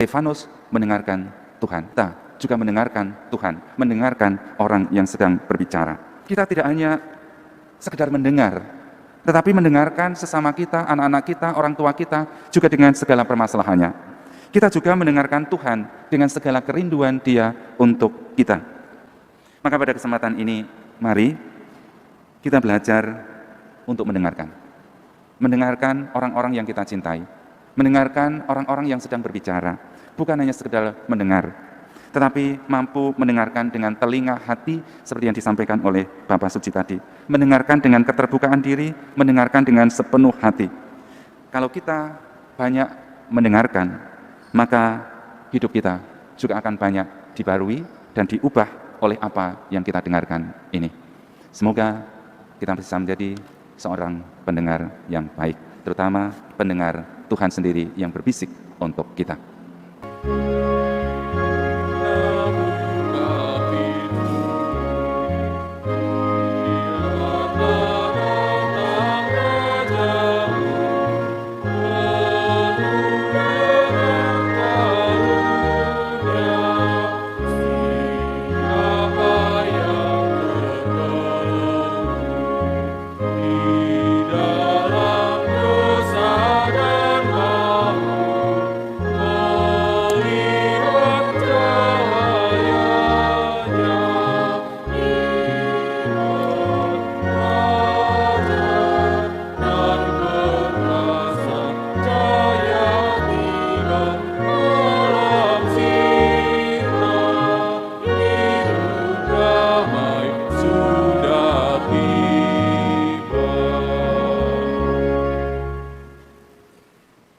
Stefanus mendengarkan Tuhan. Kita juga mendengarkan Tuhan, mendengarkan orang yang sedang berbicara. Kita tidak hanya sekedar mendengar, tetapi mendengarkan sesama kita, anak-anak kita, orang tua kita, juga dengan segala permasalahannya. Kita juga mendengarkan Tuhan dengan segala kerinduan Dia untuk kita. Maka pada kesempatan ini, mari kita belajar untuk mendengarkan. Mendengarkan orang-orang yang kita cintai. Mendengarkan orang-orang yang sedang berbicara. Bukan hanya sekedar mendengar, tetapi mampu mendengarkan dengan telinga hati seperti yang disampaikan oleh Bapak Suci tadi. Mendengarkan dengan keterbukaan diri, mendengarkan dengan sepenuh hati. Kalau kita banyak mendengarkan, maka hidup kita juga akan banyak dibarui dan diubah oleh apa yang kita dengarkan ini. Semoga kita bisa menjadi seorang pendengar yang baik, terutama pendengar Tuhan sendiri yang berbisik untuk kita.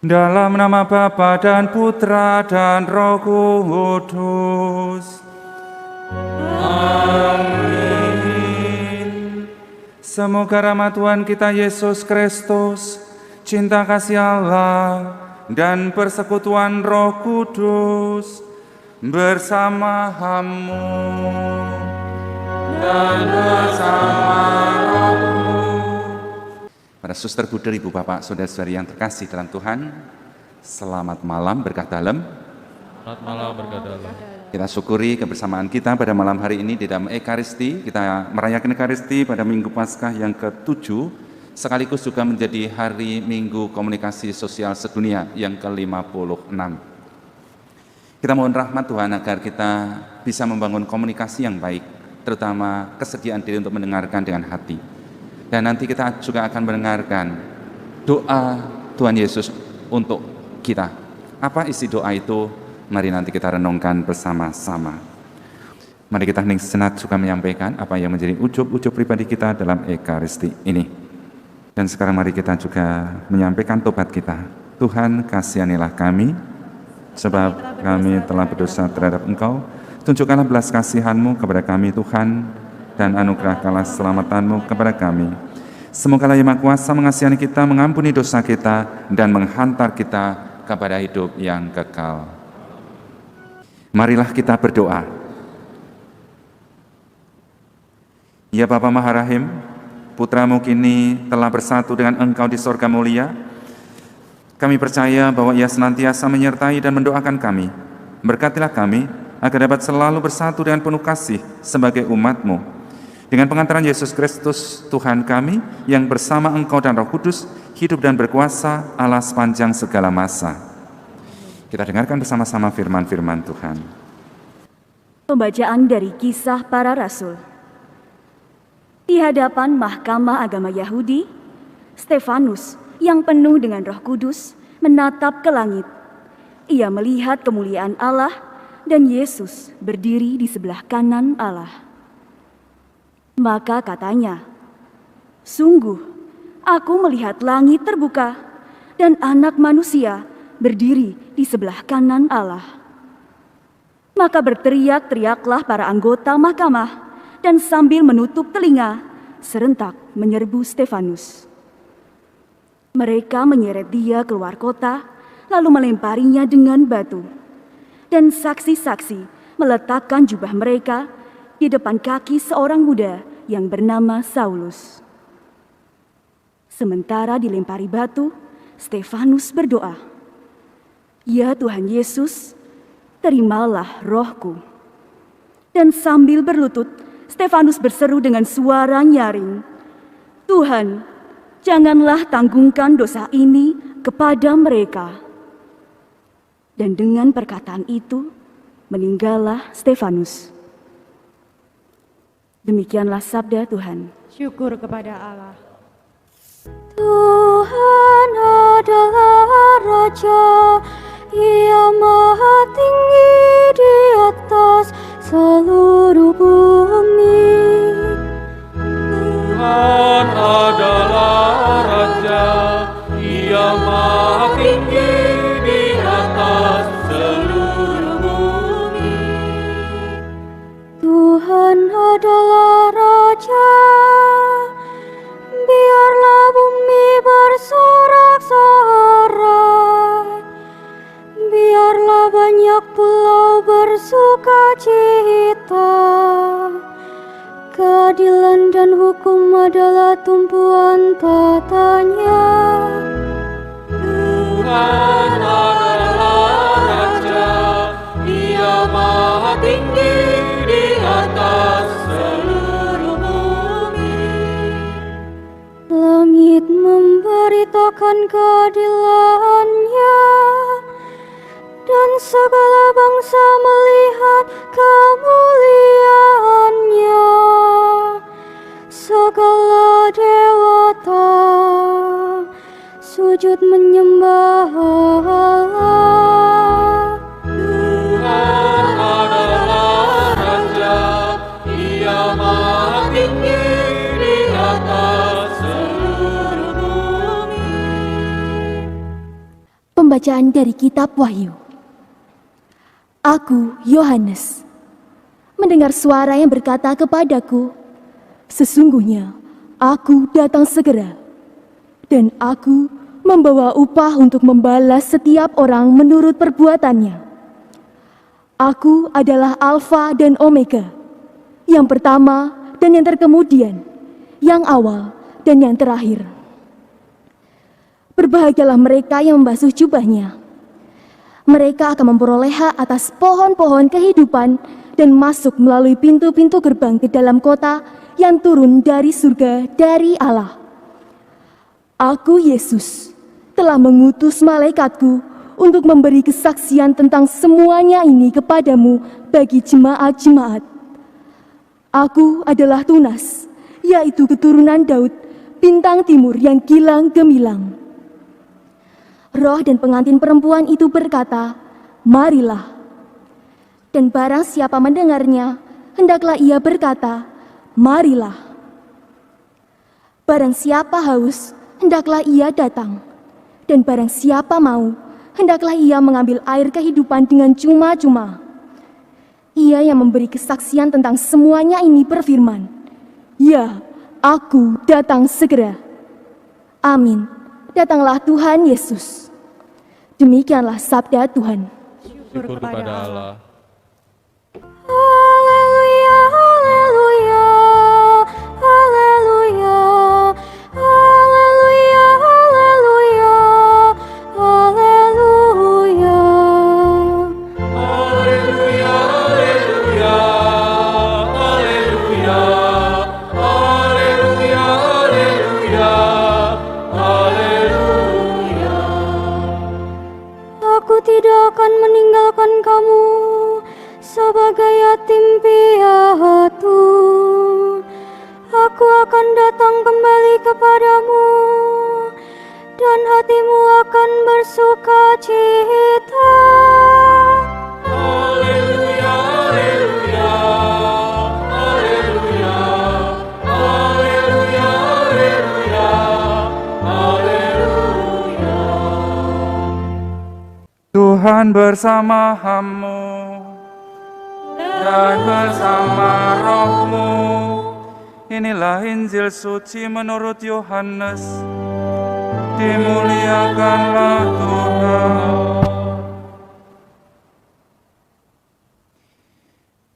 Dalam nama Bapa dan Putra dan Roh Kudus. Amin. Semoga rahmat Tuhan kita Yesus Kristus, cinta kasih Allah, dan persekutuan Roh Kudus bersamamu dan bersama rohmu. Para suster, Buder, Ibu, Bapak, Saudara-saudari yang terkasih dalam Tuhan, selamat malam berkah dalam. Selamat malam berkah dalam. Kita syukuri kebersamaan kita pada malam hari ini di dalam Ekaristi. Kita merayakan Ekaristi pada Minggu Paskah yang ke-7, sekaligus juga menjadi hari Minggu Komunikasi Sosial Sedunia yang ke-56. Kita mohon rahmat Tuhan agar kita bisa membangun komunikasi yang baik, terutama kesediaan diri untuk mendengarkan dengan hati. Dan nanti kita juga akan mendengarkan doa Tuhan Yesus untuk kita. Apa isi doa itu? Mari nanti kita renungkan bersama-sama. Mari kita hening sejenak juga menyampaikan apa yang menjadi ujub-ujub pribadi kita dalam Ekaristi ini. Dan sekarang mari kita juga menyampaikan tobat kita. Tuhan, kasihanilah kami, sebab kami telah berdosa terhadap Engkau. Tunjukkanlah belas kasihan-Mu kepada kami, Tuhan, dan anugerahkanlah selamatanmu kepada kami. Semoga Yang Maha Kuasa mengasihani kita, mengampuni dosa kita, dan menghantar kita kepada hidup yang kekal. Marilah kita berdoa. Ya Bapa Maharahim, Putramu kini telah bersatu dengan Engkau di sorga mulia. Kami percaya bahwa Ia senantiasa menyertai dan mendoakan kami. Berkatilah kami agar dapat selalu bersatu dengan penuh kasih sebagai umat-Mu. Dengan pengantaran Yesus Kristus, Tuhan kami, yang bersama Engkau dan Roh Kudus, hidup dan berkuasa Allah sepanjang segala masa. Kita dengarkan bersama-sama firman-firman Tuhan. Pembacaan dari Kisah Para Rasul. Di hadapan Mahkamah Agama Yahudi, Stefanus yang penuh dengan Roh Kudus menatap ke langit. Ia melihat kemuliaan Allah dan Yesus berdiri di sebelah kanan Allah. Maka katanya, "Sungguh, aku melihat langit terbuka dan Anak Manusia berdiri di sebelah kanan Allah." Maka berteriak-teriaklah para anggota mahkamah dan sambil menutup telinga, serentak menyerbu Stefanus. Mereka menyeret dia keluar kota, lalu melemparinya dengan batu. Dan saksi-saksi meletakkan jubah mereka di depan kaki seorang muda yang bernama Saulus. Sementara dilempari batu, Stefanus berdoa, Ya Tuhan Yesus, terimalah rohku. Dan sambil berlutut, Stefanus berseru dengan suara nyaring, Tuhan, janganlah tanggungkan dosa ini kepada mereka. Dan dengan perkataan itu, meninggallah Stefanus. Demikianlah sabda Tuhan. Syukur kepada Allah. Tuhan adalah Raja, Ia maha tinggi di atas seluruh bumi. Tuhan adalah Raja, Ia maha tinggi di atas seluruh bumi. Tuhan adalah Raja, biarlah bumi bersorak-sorai, biarlah banyak pulau bersuka cita. Keadilan dan hukum adalah tumpuan tatanya. Tuhan adalah Raja, Ia maha tinggi di atas seluruh bumi. Langit memberitakan keadilannya, dan segala bangsa melihat kemuliaannya. Segala dewata sujud menyembah Allah. Tuhan adalah Raja, Ia maha tinggi di atas seluruh bumi. Pembacaan dari Kitab Wahyu. Aku, Yohanes, mendengar suara yang berkata kepadaku, sesungguhnya aku datang segera, dan aku membawa upah untuk membalas setiap orang menurut perbuatannya. Aku adalah Alfa dan Omega, yang pertama dan yang terkemudian, yang awal dan yang terakhir. Berbahagialah mereka yang membasuh jubahnya. Mereka akan memperoleh hak atas pohon-pohon kehidupan dan masuk melalui pintu-pintu gerbang ke dalam kota yang turun dari surga dari Allah. Aku, Yesus, telah mengutus malaikatku untuk memberi kesaksian tentang semuanya ini kepadamu bagi jemaat-jemaat. Aku adalah Tunas, yaitu keturunan Daud, bintang timur yang gilang gemilang. Roh dan pengantin perempuan itu berkata, marilah. Dan barang siapa mendengarnya, hendaklah ia berkata, marilah. Barang siapa haus, hendaklah ia datang. Dan barang siapa mau, hendaklah ia mengambil air kehidupan dengan cuma-cuma. Ia yang memberi kesaksian tentang semuanya ini berfirman, ya, aku datang segera. Amin. Datanglah Tuhan Yesus. Demikianlah sabda Tuhan. Syukur kepada Allah. Haleluya, haleluya, haleluya, haleluya, haleluya, haleluya. Haleluya, haleluya, haleluya, haleluya, haleluya, haleluya. Aku tidak akan meninggalkan kamu sebagai yatim piatu. Aku akan datang kembali kepadamu, dan hatimu akan bersuka cita. Haleluya, haleluya, haleluya, haleluya, haleluya, haleluya. Tuhan bersamamu dan bersama rohmu. Inilah Injil suci menurut Yohanes. Dimuliakanlah Tuhan.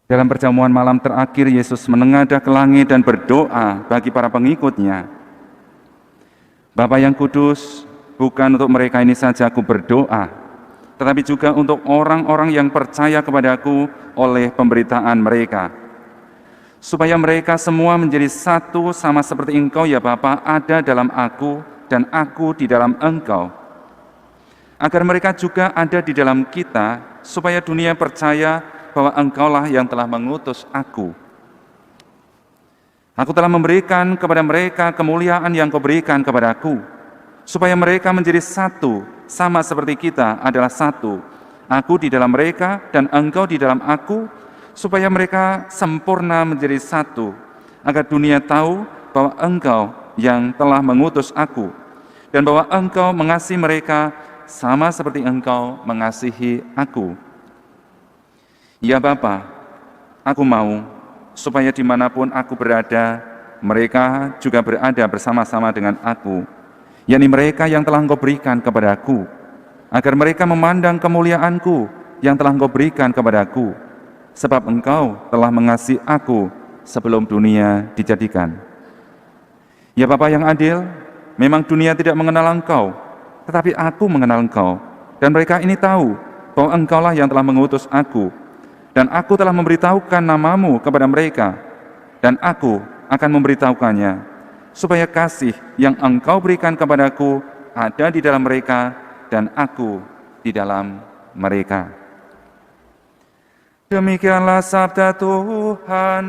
Dalam perjamuan malam terakhir, Yesus menengadah ke langit dan berdoa bagi para pengikutnya. Bapa yang kudus, bukan untuk mereka ini saja aku berdoa, tetapi juga untuk orang-orang yang percaya kepadaku oleh pemberitaan mereka. Supaya mereka semua menjadi satu sama seperti Engkau ya Bapa ada dalam aku dan aku di dalam Engkau. Agar mereka juga ada di dalam kita, supaya dunia percaya bahwa Engkaulah yang telah mengutus aku. Aku telah memberikan kepada mereka kemuliaan yang Kau berikan kepadaku, supaya mereka menjadi satu, sama seperti kita adalah satu. Aku di dalam mereka dan Engkau di dalam aku, supaya mereka sempurna menjadi satu, agar dunia tahu bahwa Engkau yang telah mengutus aku, dan bahwa Engkau mengasihi mereka sama seperti Engkau mengasihi aku. Ya Bapa, aku mau supaya dimanapun aku berada, mereka juga berada bersama-sama dengan aku, yakni mereka yang telah Engkau berikan kepadaku, agar mereka memandang kemuliaanku yang telah Engkau berikan kepadaku, sebab Engkau telah mengasihi aku sebelum dunia dijadikan. Ya Bapa yang adil, memang dunia tidak mengenal Engkau, tetapi aku mengenal Engkau, dan mereka ini tahu bahwa Engkaulah yang telah mengutus aku, dan aku telah memberitahukan namamu kepada mereka, dan aku akan memberitahukannya, supaya kasih yang Engkau berikan kepadaku ada di dalam mereka, dan aku di dalam mereka. Demikianlah sabda Tuhan.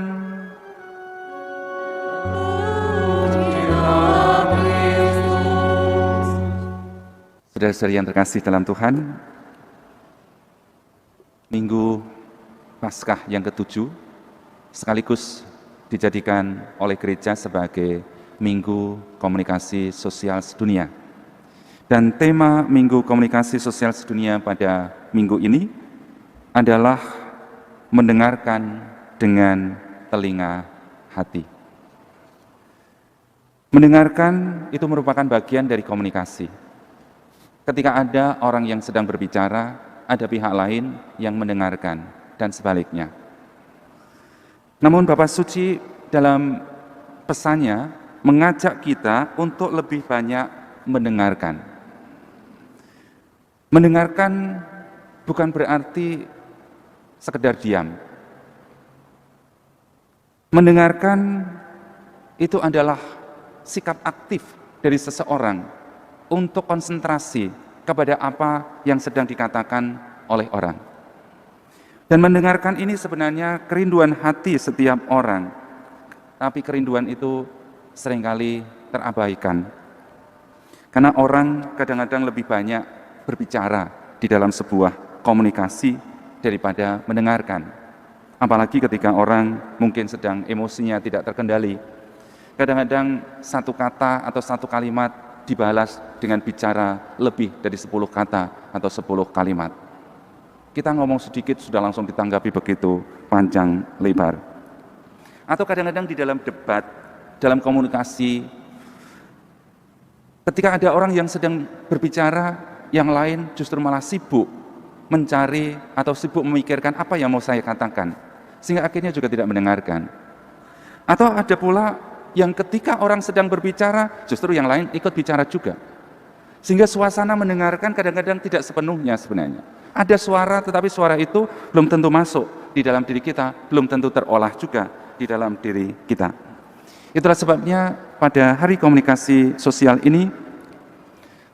Saudara-saudari yang terkasih dalam Tuhan, Minggu Paskah yang ke-7 sekaligus dijadikan oleh gereja sebagai Minggu Komunikasi Sosial Sedunia. Dan tema Minggu Komunikasi Sosial Sedunia pada minggu ini adalah mendengarkan dengan telinga hati. Mendengarkan itu merupakan bagian dari komunikasi. Ketika ada orang yang sedang berbicara, ada pihak lain yang mendengarkan, dan sebaliknya. Namun Bapak Suci dalam pesannya mengajak kita untuk lebih banyak mendengarkan. Mendengarkan bukan berarti sekedar diam. Mendengarkan itu adalah sikap aktif dari seseorang untuk konsentrasi kepada apa yang sedang dikatakan oleh orang. Dan mendengarkan ini sebenarnya kerinduan hati setiap orang, tapi kerinduan itu seringkali terabaikan. Karena orang kadang-kadang lebih banyak berbicara di dalam sebuah komunikasi daripada mendengarkan. Apalagi ketika orang mungkin sedang emosinya tidak terkendali. Kadang-kadang satu kata atau satu kalimat dibalas dengan bicara lebih dari 10 kata atau 10 kalimat. Kita ngomong sedikit sudah langsung ditanggapi begitu panjang lebar. Atau kadang-kadang di dalam debat, dalam komunikasi, ketika ada orang yang sedang berbicara, yang lain justru malah sibuk mencari atau sibuk memikirkan apa yang mau saya katakan, sehingga akhirnya juga tidak mendengarkan. Atau ada pula yang ketika orang sedang berbicara, justru yang lain ikut bicara juga. Sehingga suasana mendengarkan kadang-kadang tidak sepenuhnya sebenarnya. Ada suara, tetapi suara itu belum tentu masuk di dalam diri kita, belum tentu terolah juga di dalam diri kita. Itulah sebabnya pada hari komunikasi sosial ini,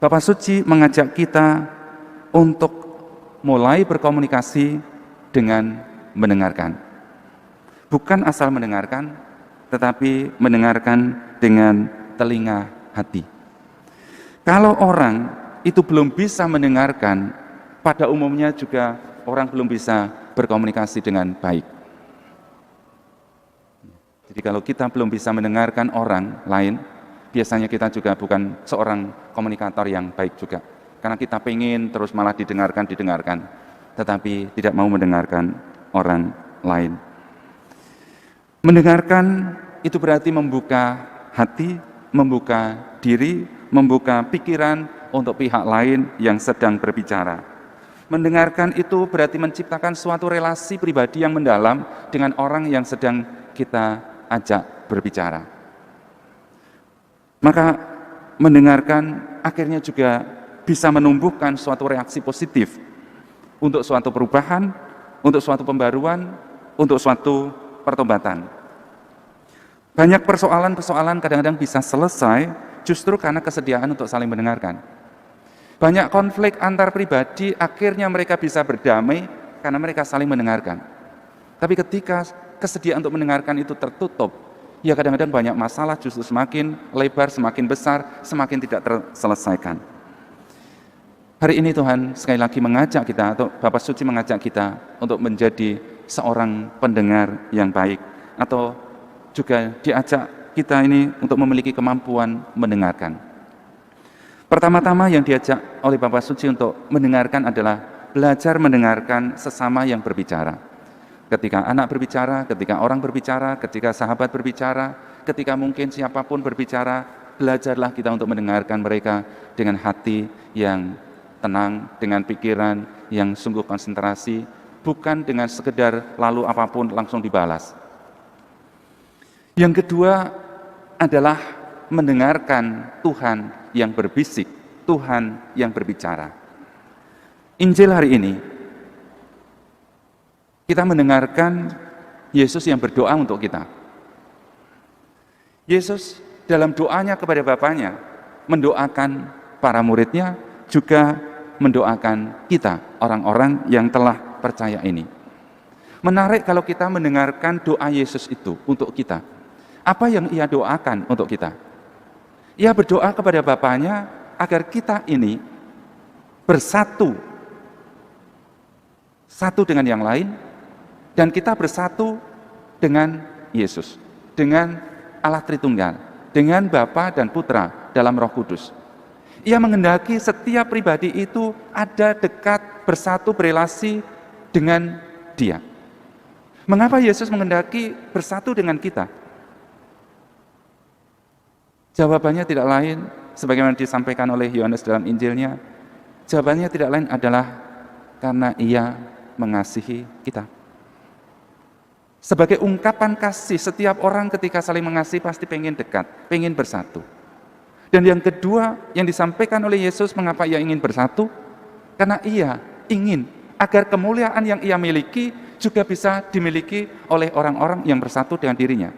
Bapak Suci mengajak kita untuk mulai berkomunikasi dengan mendengarkan. Bukan asal mendengarkan, tetapi mendengarkan dengan telinga hati. Kalau orang itu belum bisa mendengarkan, pada umumnya juga orang belum bisa berkomunikasi dengan baik. Jadi kalau kita belum bisa mendengarkan orang lain, biasanya kita juga bukan seorang komunikator yang baik juga. Karena kita pengen terus malah didengarkan, tetapi tidak mau mendengarkan orang lain. Mendengarkan itu berarti membuka hati, membuka diri, membuka pikiran untuk pihak lain yang sedang berbicara. Mendengarkan itu berarti menciptakan suatu relasi pribadi yang mendalam dengan orang yang sedang kita ajak berbicara. Maka mendengarkan akhirnya juga bisa menumbuhkan suatu reaksi positif untuk suatu perubahan, untuk suatu pembaruan, untuk suatu pertobatan. Banyak persoalan-persoalan kadang-kadang bisa selesai justru karena kesediaan untuk saling mendengarkan. Banyak konflik antar pribadi akhirnya mereka bisa berdamai karena mereka saling mendengarkan. Tapi ketika kesediaan untuk mendengarkan itu tertutup, ya kadang-kadang banyak masalah justru semakin lebar, semakin besar, semakin tidak terselesaikan. Hari ini Tuhan sekali lagi mengajak kita, atau Bapa Suci mengajak kita untuk menjadi seorang pendengar yang baik, atau juga diajak kita ini untuk memiliki kemampuan mendengarkan. Pertama-tama yang diajak oleh Bapa Suci untuk mendengarkan adalah belajar mendengarkan sesama yang berbicara. Ketika anak berbicara, ketika orang berbicara, ketika sahabat berbicara, ketika mungkin siapapun berbicara, belajarlah kita untuk mendengarkan mereka dengan hati yang tenang, dengan pikiran yang sungguh konsentrasi, bukan dengan sekedar lalu apapun langsung dibalas. Yang kedua adalah mendengarkan Tuhan yang berbisik, Tuhan yang berbicara. Injil hari ini, kita mendengarkan Yesus yang berdoa untuk kita. Yesus dalam doanya kepada Bapanya, mendoakan para muridnya, juga mendoakan kita, orang-orang yang telah percaya ini. Menarik kalau kita mendengarkan doa Yesus itu untuk kita. Apa yang ia doakan untuk kita? Ia berdoa kepada Bapanya agar kita ini bersatu, satu dengan yang lain, dan kita bersatu dengan Yesus, dengan Allah Tritunggal, dengan Bapa dan Putra dalam Roh Kudus. Ia menghendaki setiap pribadi itu ada dekat, bersatu, berelasi dengan Dia. Mengapa Yesus menghendaki bersatu dengan kita? Jawabannya tidak lain, sebagaimana disampaikan oleh Yohanes dalam Injilnya, jawabannya tidak lain adalah karena Ia mengasihi kita. Sebagai ungkapan kasih, setiap orang ketika saling mengasihi pasti pengen dekat, pengen bersatu. Dan yang kedua yang disampaikan oleh Yesus, mengapa ia ingin bersatu? Karena ia ingin agar kemuliaan yang ia miliki juga bisa dimiliki oleh orang-orang yang bersatu dengan dirinya.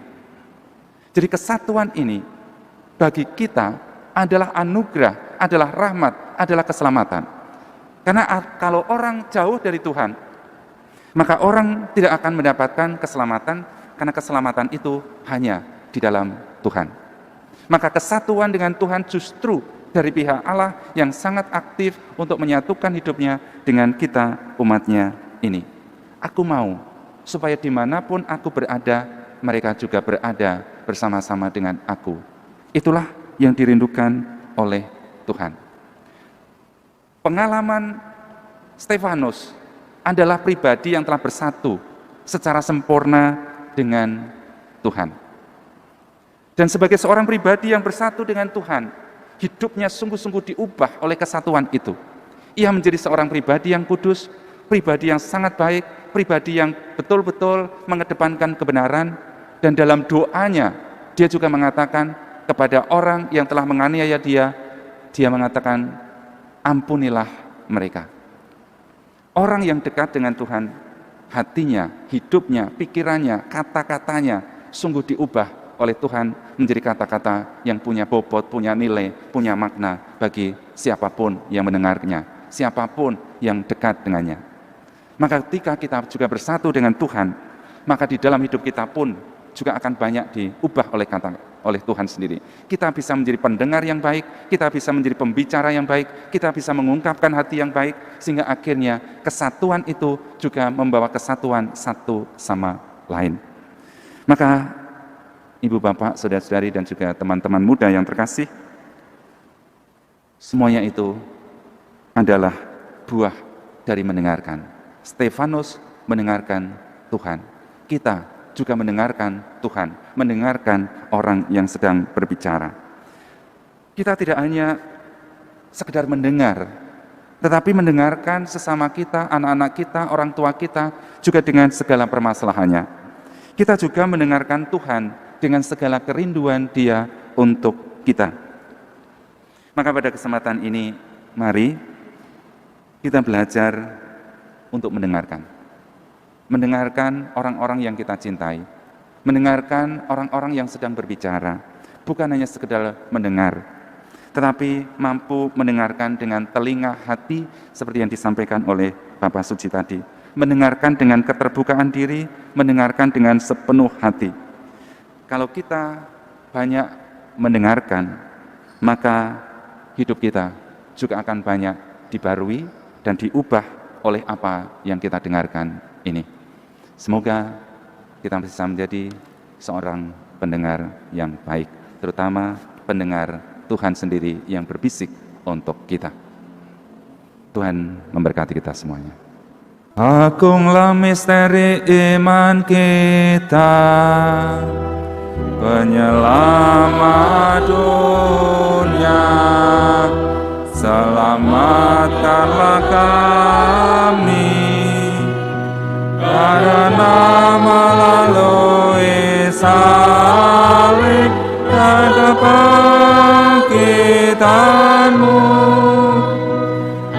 Jadi kesatuan ini bagi kita adalah anugerah, adalah rahmat, adalah keselamatan. Karena kalau orang jauh dari Tuhan, maka orang tidak akan mendapatkan keselamatan, karena keselamatan itu hanya di dalam Tuhan. Maka kesatuan dengan Tuhan justru dari pihak Allah yang sangat aktif untuk menyatukan hidupnya dengan kita umatnya ini. Aku mau supaya dimanapun aku berada, mereka juga berada bersama-sama dengan aku. Itulah yang dirindukan oleh Tuhan. Pengalaman Stefanus adalah pribadi yang telah bersatu secara sempurna dengan Tuhan. Dan sebagai seorang pribadi yang bersatu dengan Tuhan, hidupnya sungguh-sungguh diubah oleh kesatuan itu. Ia menjadi seorang pribadi yang kudus, pribadi yang sangat baik, pribadi yang betul-betul mengedepankan kebenaran, dan dalam doanya dia juga mengatakan kepada orang yang telah menganiaya dia mengatakan, ampunilah mereka. Orang yang dekat dengan Tuhan, hatinya, hidupnya, pikirannya, kata-katanya sungguh diubah oleh Tuhan menjadi kata-kata yang punya bobot, punya nilai, punya makna bagi siapapun yang mendengarnya, siapapun yang dekat dengannya. Maka ketika kita juga bersatu dengan Tuhan, maka di dalam hidup kita pun juga akan banyak diubah oleh Tuhan sendiri. Kita bisa menjadi pendengar yang baik, kita bisa menjadi pembicara yang baik, kita bisa mengungkapkan hati yang baik, sehingga akhirnya kesatuan itu juga membawa kesatuan satu sama lain. Maka Ibu, Bapak, Saudara-saudari, dan juga teman-teman muda yang terkasih, semuanya itu adalah buah dari mendengarkan. Stefanus mendengarkan Tuhan. Kita juga mendengarkan Tuhan, mendengarkan orang yang sedang berbicara. Kita tidak hanya sekedar mendengar, tetapi mendengarkan sesama kita, anak-anak kita, orang tua kita, juga dengan segala permasalahannya. Kita juga mendengarkan Tuhan dengan segala kerinduan Dia untuk kita. Maka pada kesempatan ini, mari kita belajar untuk mendengarkan. Mendengarkan orang-orang yang kita cintai. Mendengarkan orang-orang yang sedang berbicara. Bukan hanya sekedar mendengar, tetapi mampu mendengarkan dengan telinga hati seperti yang disampaikan oleh Bapak Suci tadi. Mendengarkan dengan keterbukaan diri, mendengarkan dengan sepenuh hati. Kalau kita banyak mendengarkan, maka hidup kita juga akan banyak dibarui dan diubah oleh apa yang kita dengarkan ini. Semoga kita bisa menjadi seorang pendengar yang baik, terutama pendengar Tuhan sendiri yang berbisik untuk kita. Tuhan memberkati kita semuanya. Agunglah misteri iman kita, penyelamat dunia, selamatkanlah kami, karena melalui salib dan kebangkitan-Mu,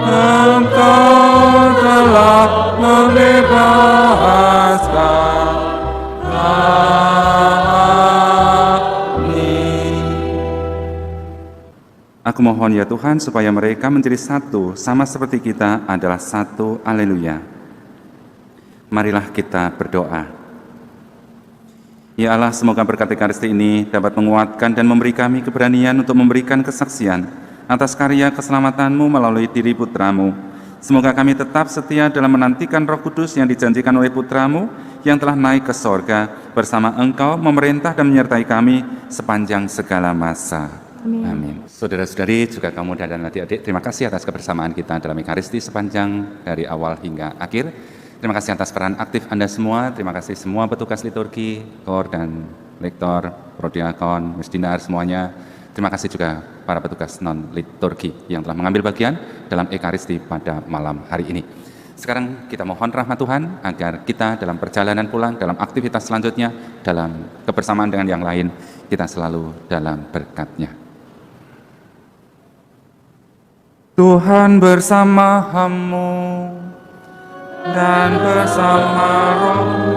Engkau telah membebaskan kami. Aku mohon ya Tuhan supaya mereka menjadi satu, sama seperti kita adalah satu. Haleluya. Marilah kita berdoa. Ya Allah, semoga berkat Ekaristi ini dapat menguatkan dan memberi kami keberanian untuk memberikan kesaksian atas karya keselamatan-Mu melalui diri Putra-Mu. Semoga kami tetap setia dalam menantikan Roh Kudus yang dijanjikan oleh Putra-Mu yang telah naik ke sorga bersama Engkau memerintah dan menyertai kami sepanjang segala masa. Amin. Saudara-saudari, juga kamu dan adik-adik, terima kasih atas kebersamaan kita dalam Ekaristi sepanjang dari awal hingga akhir. Terima kasih atas peran aktif Anda semua, terima kasih semua petugas liturgi, kor dan lektor, prodiakon, misdinar semuanya. Terima kasih juga para petugas non-liturgi yang telah mengambil bagian dalam Ekaristi pada malam hari ini. Sekarang kita mohon rahmat Tuhan agar kita dalam perjalanan pulang, dalam aktivitas selanjutnya, dalam kebersamaan dengan yang lain, kita selalu dalam berkat-Nya. Tuhan bersama-Mu dan bersama Roh-Mu.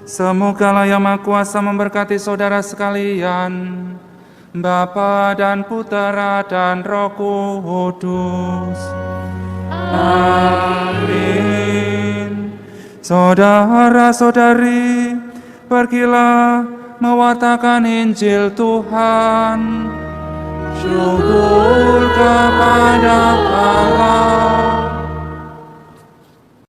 Semogalah Yang Maha Kuasa memberkati saudara sekalian, Bapa dan Putera dan Roh Kudus. Amin. Saudara-saudari, pergilah mewartakan Injil Tuhan. Syukur kepada Allah.